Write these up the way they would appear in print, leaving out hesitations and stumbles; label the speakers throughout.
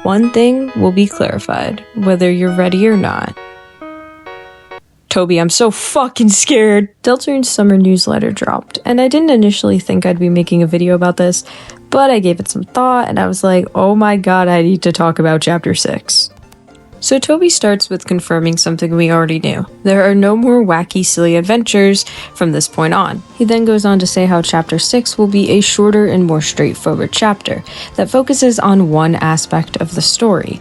Speaker 1: one thing will be clarified, whether you're ready or not. Toby, I'm so fucking scared! Deltarune's summer newsletter dropped, and I didn't initially think I'd be making a video about this, but I gave it some thought, and I was like, oh my god, I need to talk about Chapter 6. So Toby starts with confirming something we already knew. There are no more wacky, silly adventures from this point on. He then goes on to say how Chapter 6 will be a shorter and more straightforward chapter that focuses on one aspect of the story,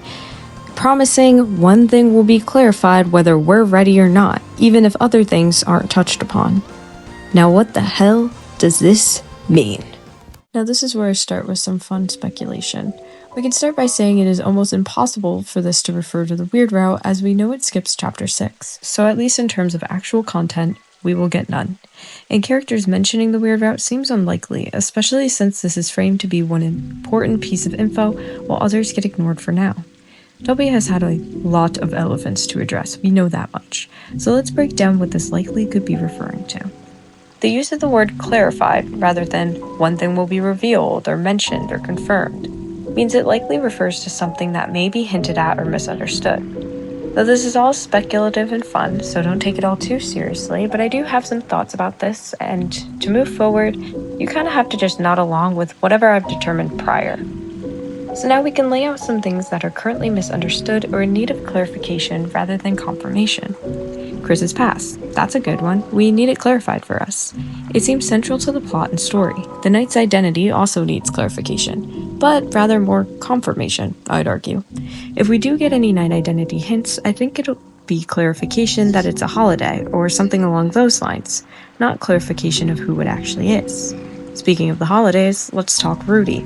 Speaker 1: promising one thing will be clarified whether we're ready or not, even if other things aren't touched upon. Now what the hell does this mean? Now this is where I start with some fun speculation. We can start by saying it is almost impossible for this to refer to the Weird Route, as we know it skips Chapter 6, so at least in terms of actual content, we will get none. And characters mentioning the Weird Route seems unlikely, especially since this is framed to be one important piece of info, while others get ignored for now. Toby has had a lot of elephants to address, we know that much, so let's break down what this likely could be referring to. The use of the word clarified, rather than one thing will be revealed or mentioned or confirmed, means it likely refers to something that may be hinted at or misunderstood. Though this is all speculative and fun, so don't take it all too seriously, but I do have some thoughts about this, and to move forward, you kind of have to just nod along with whatever I've determined prior. So now we can lay out some things that are currently misunderstood or in need of clarification rather than confirmation. Chris's past. That's a good one. We need it clarified for us. It seems central to the plot and story. The knight's identity also needs clarification, but rather more confirmation, I'd argue. If we do get any knight identity hints, I think it'll be clarification that it's a holiday or something along those lines, not clarification of who it actually is. Speaking of the holidays, let's talk Rudy.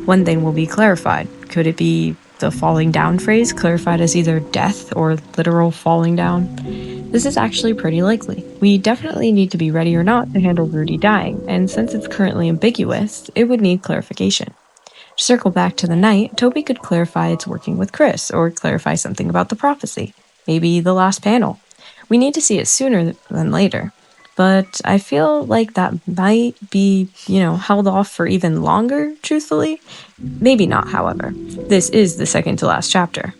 Speaker 1: One thing will be clarified. Could it be the falling down phrase, clarified as either death or literal falling down? This is actually pretty likely. We definitely need to be ready or not to handle Rudy dying, and since it's currently ambiguous, it would need clarification. To circle back to the knight, Toby could clarify it's working with Chris, or clarify something about the prophecy. Maybe the last panel. We need to see it sooner than later. But I feel like that might be, held off for even longer, truthfully. Maybe not, however. This is the second to last chapter.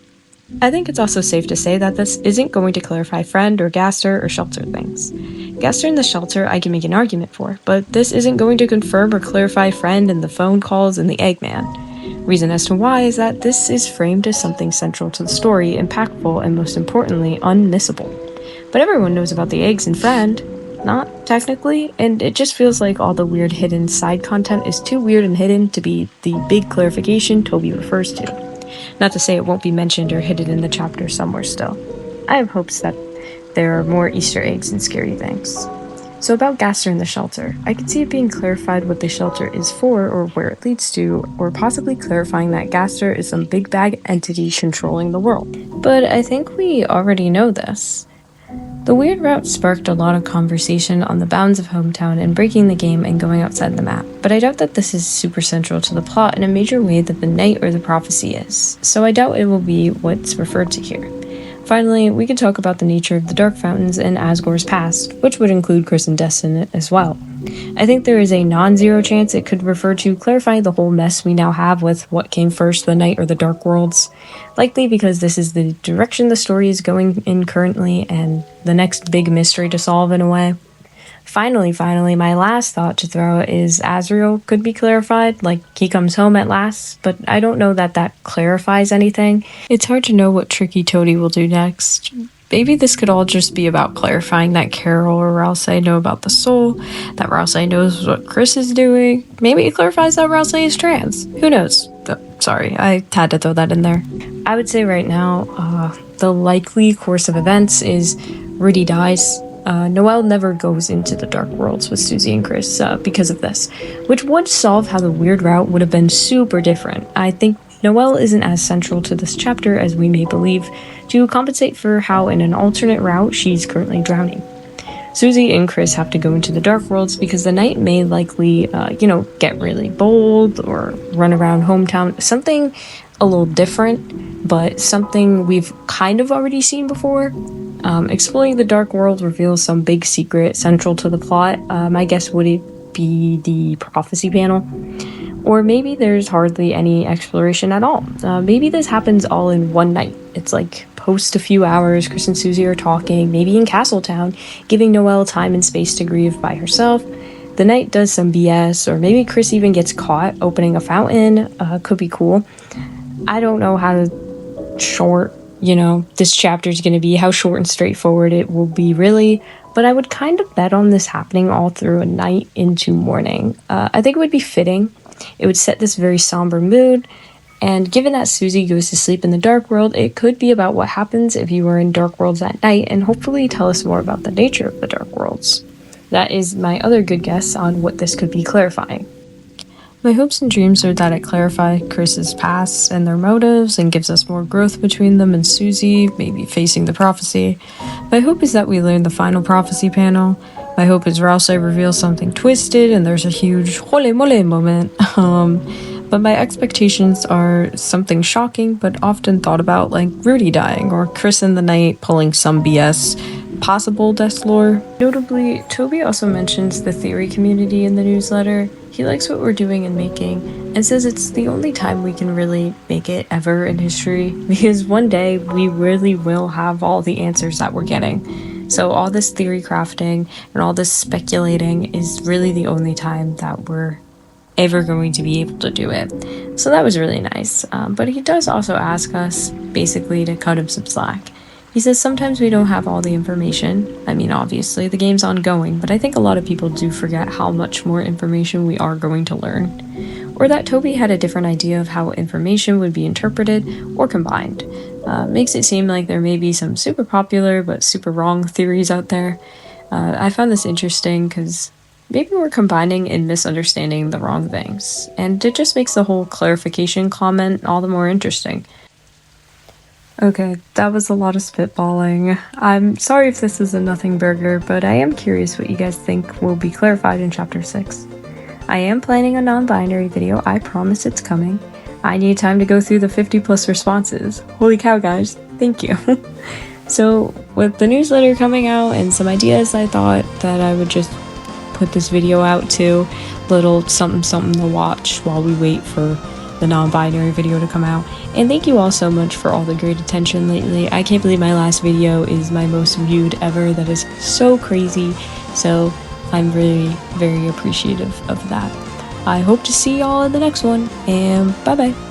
Speaker 1: I think it's also safe to say that this isn't going to clarify Friend or Gaster or Shelter things. Gaster and the Shelter I can make an argument for, but this isn't going to confirm or clarify Friend and the phone calls and the Eggman. Reason as to why is that this is framed as something central to the story, impactful, and most importantly, unmissable. But everyone knows about the eggs and Friend. Not technically, and it just feels like all the weird hidden side content is too weird and hidden to be the big clarification Toby refers to. Not to say it won't be mentioned or hidden in the chapter somewhere still. I have hopes that there are more Easter eggs and scary things. So about Gaster and the Shelter, I could see it being clarified what the Shelter is for or where it leads to, or possibly clarifying that Gaster is some big bag entity controlling the world. But I think we already know this. The Weird Route sparked a lot of conversation on the bounds of Hometown and breaking the game and going outside the map, but I doubt that this is super central to the plot in a major way that the Knight or the Prophecy is, so I doubt it will be what's referred to here. Finally, we could talk about the nature of the Dark Fountains and Asgore's past, which would include Chris and Destin as well. I think there is a non-zero chance it could refer to clarifying the whole mess we now have with what came first, the Night or the Dark Worlds. Likely because this is the direction the story is going in currently and the next big mystery to solve in a way. Finally, my last thought to throw is Azrael could be clarified, like he comes home at last, but I don't know that that clarifies anything. It's hard to know what Tricky Toady will do next. Maybe this could all just be about clarifying that Carol or Rousey know about the soul, that Rousey knows what Chris is doing. Maybe it clarifies that Rousey is trans. Who knows? Sorry, I had to throw that in there. I would say right now, the likely course of events is Rudy dies. Noelle never goes into the Dark Worlds with Susie and Chris because of this, which would solve how the Weird Route would have been super different. I think Noelle isn't as central to this chapter as we may believe, to compensate for how in an alternate route she's currently drowning. Susie and Chris have to go into the Dark Worlds because the Knight may likely, get really bold or run around Hometown. Something a little different, but something we've kind of already seen before. Exploring the Dark World reveals some big secret central to the plot. My guess would it be the Prophecy panel. Or maybe there's hardly any exploration at all. Maybe this happens all in one night. It's like post a few hours, Chris and Susie are talking, maybe in Castletown, giving Noelle time and space to grieve by herself. The night does some BS, or maybe Chris even gets caught opening a fountain. Could be cool. I don't know how short, this chapter is going to be, how short and straightforward it will be, really. But I would kind of bet on this happening all through a night into morning. I think it would be fitting. It would set this very somber mood. And given that Susie goes to sleep in the Dark World, it could be about what happens if you were in Dark Worlds at night, and hopefully tell us more about the nature of the Dark Worlds. That is my other good guess on what this could be clarifying. My hopes and dreams are that it clarifies Chris's past and their motives and gives us more growth between them and Susie, maybe facing the prophecy. My hope is that we learn the final prophecy panel. My hope is Rousey reveals something twisted and there's a huge hole mole moment. But my expectations are something shocking but often thought about, like Rudy dying or Chris in the night pulling some BS possible death lore. Notably, Toby also mentions the theory community in the newsletter. He likes what we're doing and making, and says it's the only time we can really make it ever in history, because one day we really will have all the answers that we're getting. So all this theory crafting and all this speculating is really the only time that we're ever going to be able to do it. So that was really nice. But he does also ask us, basically, to cut him some slack. He says sometimes we don't have all the information. I mean, obviously, the game's ongoing, but I think a lot of people do forget how much more information we are going to learn. Or that Toby had a different idea of how information would be interpreted or combined. Makes it seem like there may be some super popular but super wrong theories out there. I found this interesting because maybe we're combining and misunderstanding the wrong things, and it just makes the whole clarification comment all the more interesting. Okay, that was a lot of spitballing. I'm sorry if this is a nothing burger, but I am curious what you guys think will be clarified in Chapter 6. I am planning a non-binary video, I promise it's coming. I need time to go through the 50 plus responses. Holy cow, guys, thank you. So, with the newsletter coming out and some ideas, I thought that I would just put this video out too. Little something to watch while we wait for the non-binary video to come out. And thank you all so much for all the great attention lately. I can't believe my last video is my most viewed ever. That is so crazy. So I'm really very appreciative of that. I hope to see y'all in the next one, and bye bye.